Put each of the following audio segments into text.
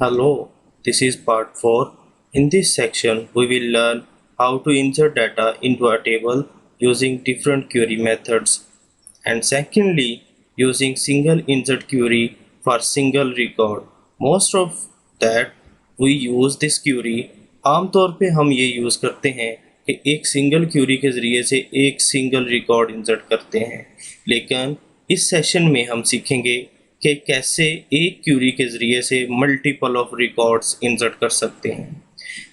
Hello, this is part 4. In this section, we will learn how to insert data into a table using different query methods, and secondly, using single insert query for single record. Most of that we use this query. आमतौर पे हम ये use करते हैं कि एक single query के ज़रिए से एक सिंगल रिकॉर्ड इंसर्ट करते हैं, लेकिन इस सेशन में हम सीखेंगे कि कैसे एक क्यूरी के ज़रिए से मल्टीपल ऑफ रिकॉर्ड्स इंसर्ट कर सकते हैं।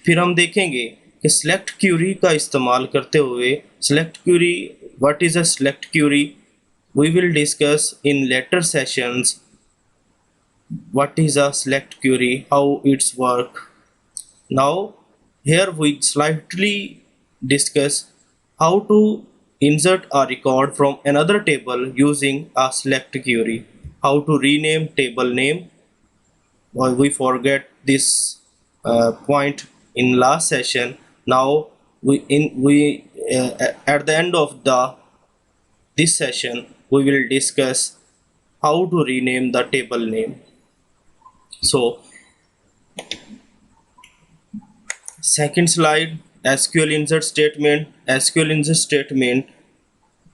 फिर हम देखेंगे कि सिलेक्ट क्यूरी का इस्तेमाल करते हुए select query, what is a select query, we will discuss in later sessions what is a select query, how it's work. Now here we slightly discuss how to insert a record from another table using a select query, how to rename table name. We forget this point in last session. Now we at the end of this session we will discuss how to rename the table name. So second slide, SQL insert statement. SQL insert statement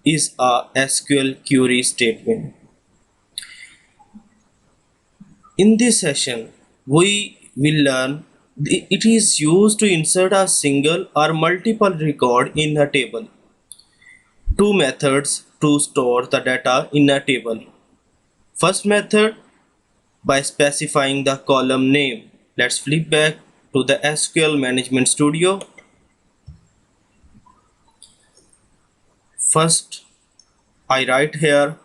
is a SQL query statement. In this session we will learn it is used to insert a single or multiple record in a table. Two methods to store the data in a table. First method, by specifying the column name. Let's flip back to the SQL Management Studio. First, I write here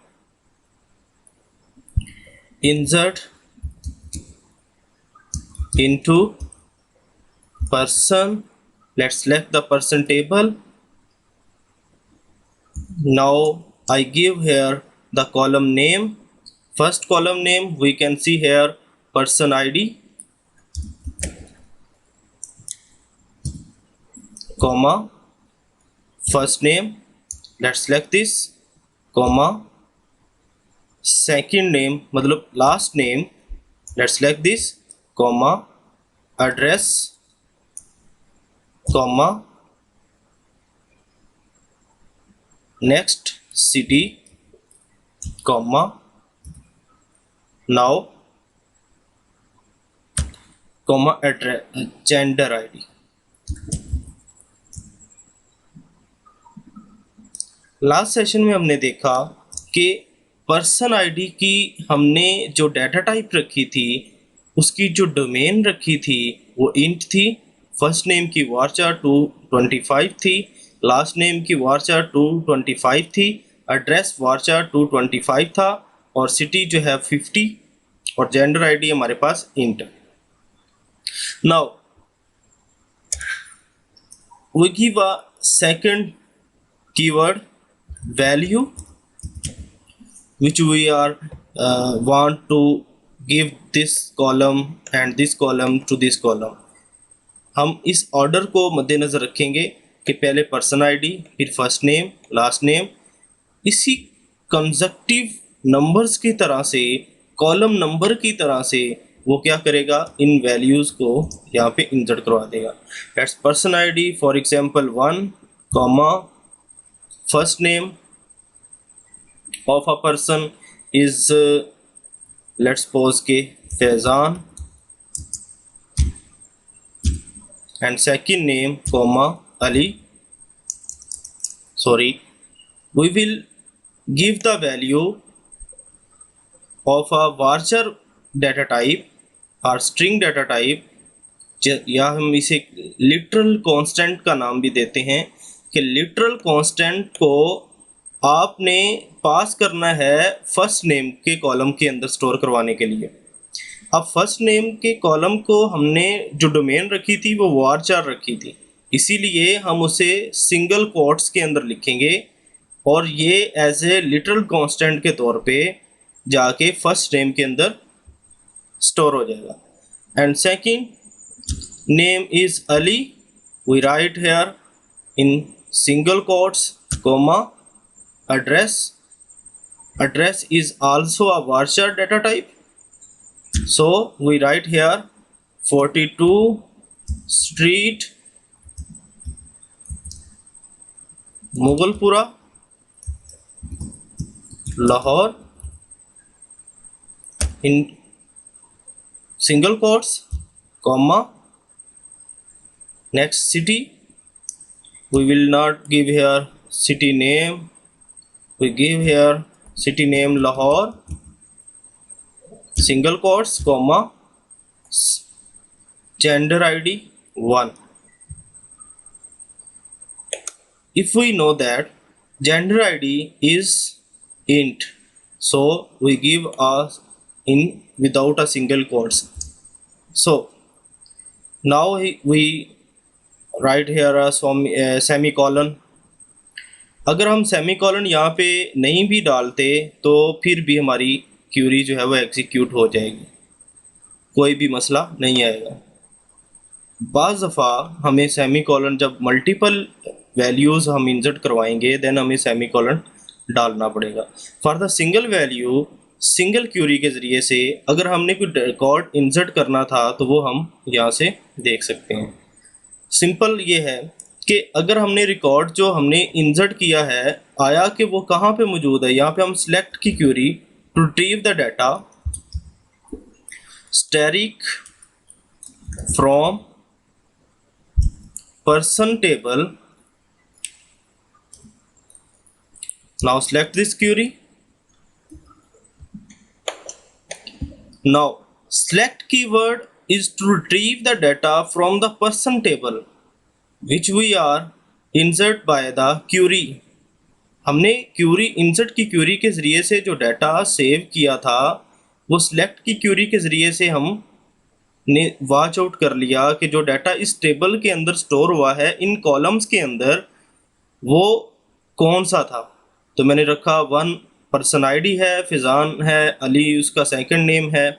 insert into person. Let's select the person table. Now I give here the column name. First column name we can see here person ID, comma, first name, let's select this, comma, second name मतलब last name, let's select this, comma, address, comma, next city, comma, now, comma, address, gender ID. Last session में हमने देखा कि person ID की हमने जो data type रखी थी उसकी जो डोमेन रखी थी वो इंट थी, फर्स्ट नेम की वारचार 225 थी, लास्ट नेम की वारचार 225 थी, एड्रेस वारचार 225 था और सिटी जो है 50 और जेंडर आईडी हमारे पास int. Now we give a second keyword value which we are want to give this column and this column to this column. हम इस ऑर्डर को मद्देनज़र रखेंगे कि पहले पर्सन आईडी, फिर फर्स्ट नेम, लास्ट नेम, इसी कंजक्टिव नंबर्स की तरह से, कॉलम नंबर की तरह से वो क्या करेगा, इन वैल्यूज़ को यहाँ पे इंसर्ट करवा देगा. That's person ID for example 1, comma, first name of a person is let's suppose के Faizan, and second name comma Ali. Sorry, we will give the value of a varchar data type or string data type, या हम इसे literal constant का नाम भी देते हैं कि लिटरल कांस्टेंट को आपने पास करना है फर्स्ट नेम के कॉलम के अंदर स्टोर करवाने के लिए. अब फर्स्ट नेम के कॉलम को हमने जो डोमेन रखी थी वो वारचार रखी थी, इसीलिए हम उसे सिंगल कोट्स के अंदर लिखेंगे और ये एज ए लिटरल कांस्टेंट के तौर पे जाके फर्स्ट नेम के अंदर स्टोर हो जाएगा. And second name is Ali, we write here in single quotes, comma, address. Address is also a varchar data type, so we write here 42 street Mughalpura Lahore in single quotes comma next city. We will not give here city name, we give here city name Lahore single quotes comma gender ID 1. If we know that gender ID is int, so we give a in without a single quotes. So now we write here a semicolon. अगर हम semicolon यहाँ पे नहीं भी डालते तो फिर भी हमारी क्यूरी जो है वो एग्जीक्यूट हो जाएगी, कोई भी मसला नहीं आएगा। बाज़ दफ़ा हमें सेमीकोलन जब मल्टीपल वैल्यूज़ हम इंसर्ट करवाएंगे देन हमें सेमीकोलन डालना पड़ेगा। For the single value single query के ज़रिए से अगर हमने कोई रिकॉर्ड इंसर्ट करना था तो वो हम यहाँ से देख सकते हैं। सिंपल ये है कि अगर हमने रिकॉर्ड जो हमने इंसर्ट किया है आया कि वो कहाँ पे मौजूद है, यहाँ पे हम सिलेक्ट की query to retrieve the data static from person table. Now select this query. Now select keyword is to retrieve the data from the person table which we are insert by the query. हमने Curie insert की Curie के ज़रिए से जो data save किया था वो select की क्यूरी के ज़रिए से हम ने वॉच आउट कर लिया कि जो डाटा इस टेबल के अंदर स्टोर हुआ है इन कॉलम्स के अंदर वो कौन सा था। तो मैंने रखा 1 पर्सन आईडी है, फिजान है, अली उसका सेकंड नेम है,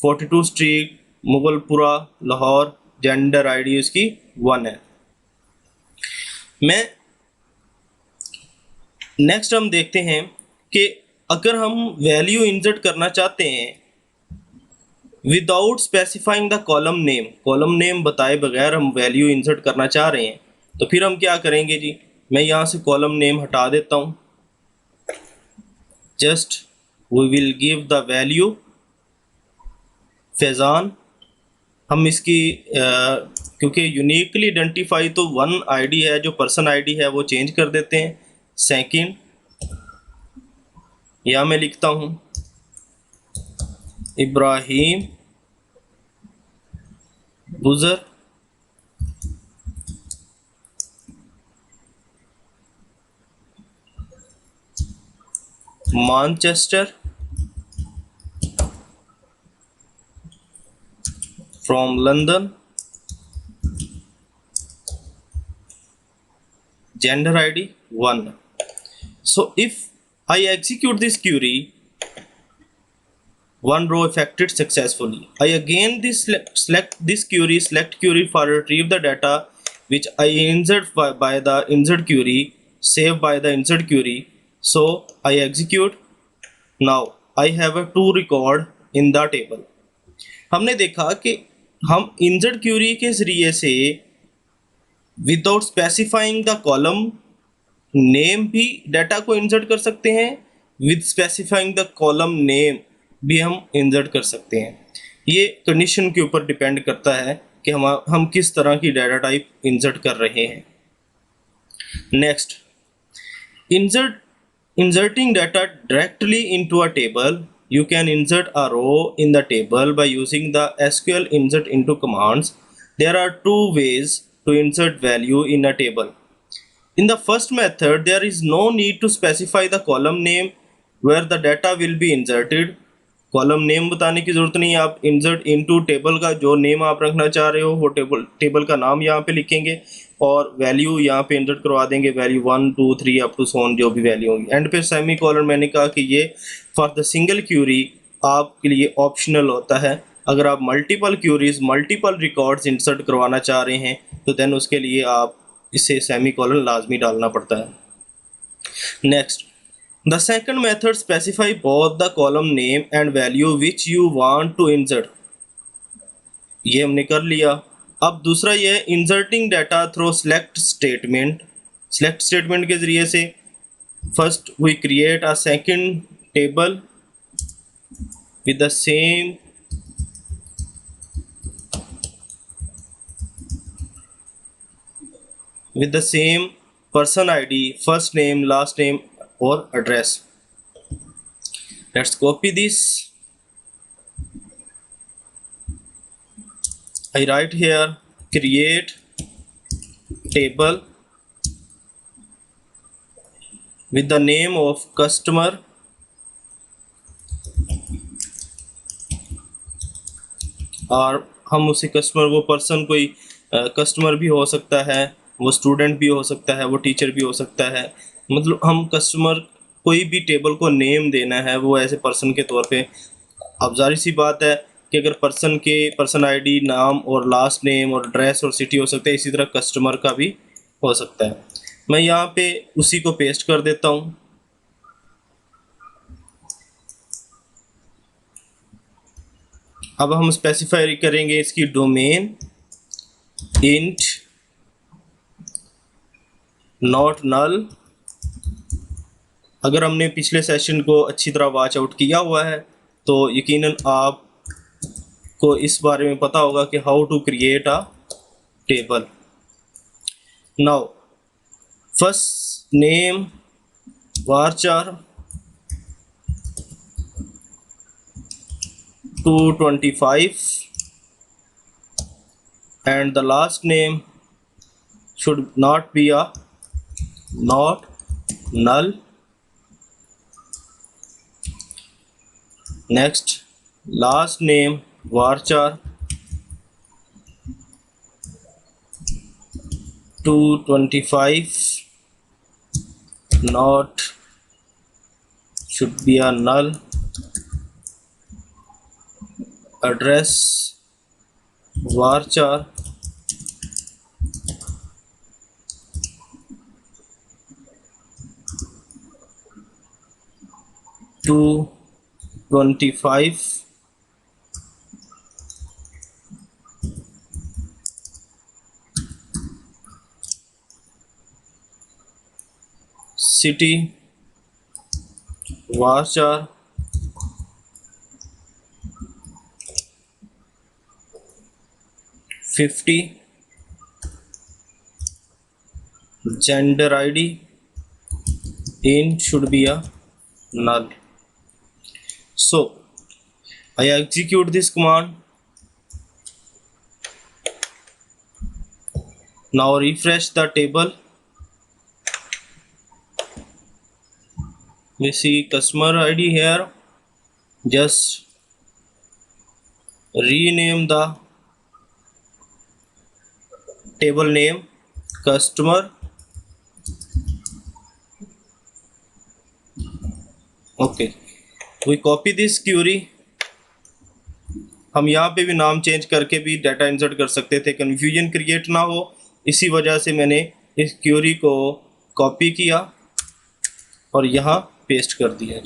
42 street Mughalpura Lahore, gender ID उसकी 1 है। मैं नेक्स्ट हम देखते हैं कि अगर हम वैल्यू इंसर्ट करना चाहते हैं without specifying the column name बताए बगैर हम वैल्यू इंसर्ट करना चाह रहे हैं तो फिर हम क्या करेंगे जी, मैं यहाँ से कॉलम नेम हटा देता हूँ। Just we will give the value Faizan. हम इसकी क्योंकि यूनिकली आइडेंटिफाई तो 1 आईडी है, जो पर्सन आईडी है वो चेंज कर देते हैं। सेकंड यहाँ मैं लिखता हूँ Ibrahim बुज़र, Manchester from London, gender ID 1. So if I execute this query, one row affected successfully. I again select this query, select query for retrieve the data which I insert by the insert query, save by the insert query. So I execute. Now I have a 2 record in the table. हमने देखा कि हम insert query के जरिए से without specifying the column name भी data को insert कर सकते हैं, with specifying the column name भी हम insert कर सकते हैं। ये कंडीशन के ऊपर डिपेंड करता है कि हम किस तरह की डाटा टाइप insert कर रहे हैं। Next, inserting data directly into a table. You can insert a row in the table by using the SQL insert into commands. There are 2 ways to insert value in a table. In the first method, there is no need to specify the column name where the data will be inserted. Column name बताने की ज़रूरत नहीं है, आप insert into table का जो name आप रखना चाह रहे हो वो टेबल का नाम यहाँ पे लिखेंगे और वैल्यू यहाँ पे इंसर्ट करवा देंगे, वैल्यू 1 2 3 अप टू सोन जो भी वैल्यू होगी। एंड पे सेमी कॉलन मैंने कहा कि ये फॉर द सिंगल क्यूरी आपके लिए ऑप्शनल होता है। अगर आप multiple queries multiple records insert करवाना चाह रहे हैं तो देन उसके लिए आप इसे सेमी कॉलन लाजमी डालना पड़ता है। Next, the second method specify both the column name and value which you want to insert. ये हमने कर लिया। अब दूसरा ये है inserting data through select statement. Select statement के ज़रिए से first we create a second table with the same person ID, first name, last name or address. Let's copy this. I write here create table with the name of customer और हम उसी customer, वो person कोई customer भी हो सकता है, वो स्टूडेंट भी हो सकता है, वो टीचर भी हो सकता है। मतलब हम कस्टमर कोई भी टेबल को नेम देना है वो ऐसे पर्सन के तौर पे। अब जाहिर सी बात है कि अगर पर्सन आईडी, नाम और लास्ट नेम और एड्रेस और सिटी हो सकता है, इसी तरह कस्टमर का भी हो सकता है। मैं यहाँ पे उसी को पेस्ट कर देता हूँ। अब हम स्पेसिफाई करेंगे इसकी डोमेन इंट नॉट नल। अगर हमने पिछले सेशन को अच्छी तरह वॉच आउट किया हुआ है तो यकीनन आपको इस बारे में पता होगा कि how to create a table. Now first name varchar 225 and the last name should not be a not null. Next, last name varchar 225 not should be a null. Address varchar 225 city varchar 50 gender ID int should be a null. So I execute this command. Now refresh the table. We see customer ID here. Just rename the table name customer. Okay, we copy this query. हम यहाँ पे भी नाम change करके भी data insert कर सकते थे, कन्फ्यूजन क्रिएट ना हो, इसी वजह से मैंने इस क्यूरी को कॉपी किया और यहाँ पेस्ट कर दिया।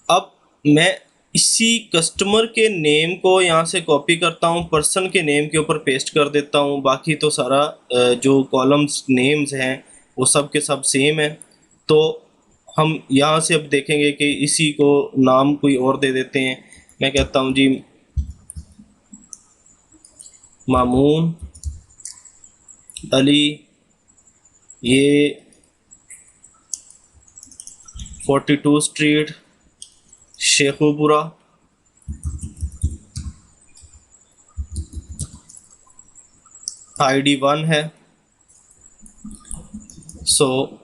अब मैं इसी कस्टमर के नेम को यहाँ से कॉपी करता हूँ, पर्सन के नेम के ऊपर पेस्ट कर देता हूँ। बाकी तो सारा जो कॉलम्स नेम्स हैं वो सब के सब सेम है। तो हम यहाँ से अब देखेंगे कि इसी को नाम कोई और दे देते हैं। मैं कहता हूँ जी मामून अली, ये 42 स्ट्रीट शेखुपुरा, ID 1 है। So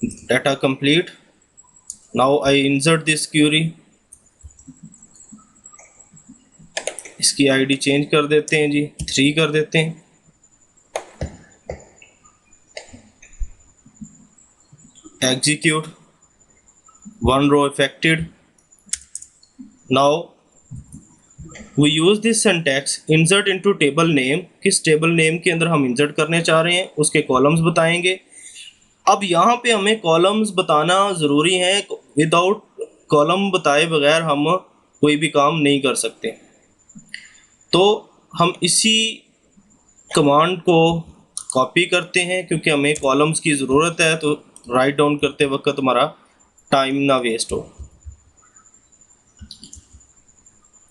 data complete. Now I insert this query. इसकी ID चेंज कर देते हैं जी, 3 कर देते हैं। Execute, 1 row affected. Now we use this syntax insert into table name। किस टेबल नेम के अंदर हम इंसर्ट करने चाह रहे हैं उसके कॉलम्स बताएंगे। अब यहाँ पे हमें कॉलम्स बताना ज़रूरी है। विदाउट कॉलम बताए बगैर हम कोई भी काम नहीं कर सकते। तो हम इसी कमांड को कॉपी करते हैं क्योंकि हमें कॉलम्स की ज़रूरत है, तो राइट डाउन करते वक्त हमारा टाइम ना वेस्ट हो।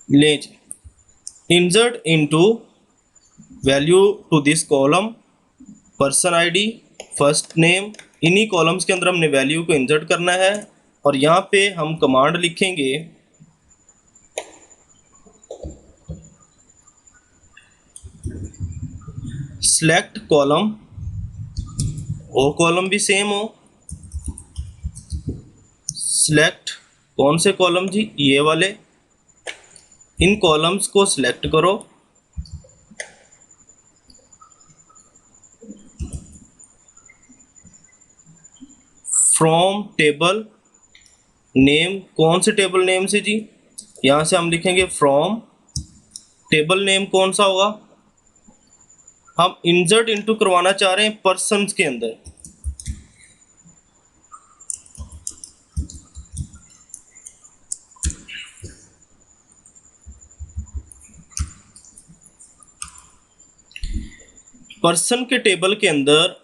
लें insert into value to this column person ID first name, इन्हीं कॉलम्स के अंदर हमने वैल्यू को इंसर्ट करना है और यहाँ पे हम कमांड लिखेंगे सिलेक्ट कॉलम, वो कॉलम भी सेम हो, सिलेक्ट कौन से कॉलम जी, ये वाले, इन कॉलम्स को सिलेक्ट करो, फ्रॉम टेबल नेम, कौन से टेबल नेम से जी, यहाँ से हम लिखेंगे फ्रॉम टेबल नेम कौन सा होगा, हम इंसर्ट इनटू करवाना चाह रहे हैं पर्सन्स के अंदर, पर्सन के टेबल के अंदर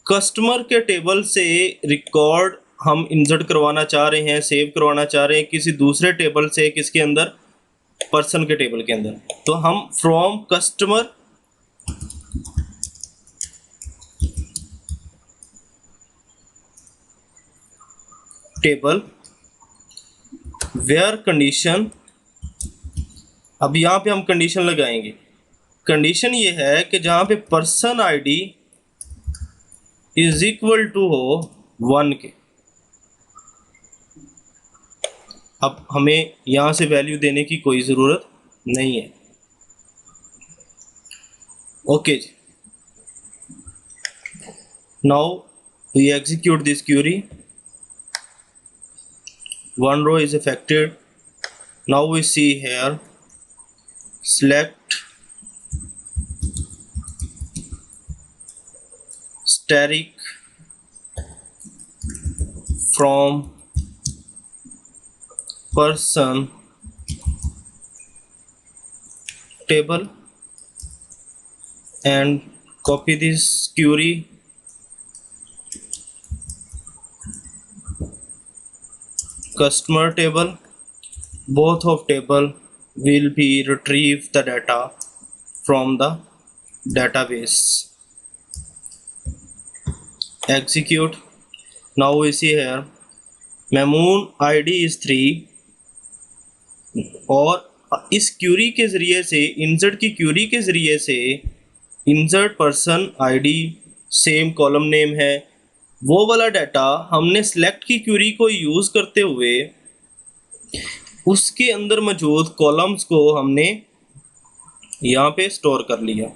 कस्टमर के टेबल से रिकॉर्ड हम इंसर्ट करवाना चाह रहे हैं, सेव करवाना चाह रहे हैं किसी दूसरे टेबल से, किसके अंदर, पर्सन के टेबल के अंदर। तो हम from customer table where condition, अब यहाँ पे हम कंडीशन लगाएंगे। कंडीशन ये है कि जहाँ पे person ID is equal to हो 1 के, अब हमें यहाँ से वैल्यू देने की कोई ज़रूरत नहीं है। Okay ji, now we execute this query, 1 row is affected. Now we see here select static from person table and copy this query customer table, both of table will be retrieve the data from the database. Execute. Now we see here Mamoon ID is 3 और इस Curie के ज़रिए से, insert की Curie के ज़रिए से insert person ID same column name है, वो वाला डाटा हमने सिलेक्ट की क्यूरी को यूज़ करते हुए उसके अंदर मौजूद कॉलम्स को हमने यहाँ पे स्टोर कर लिया।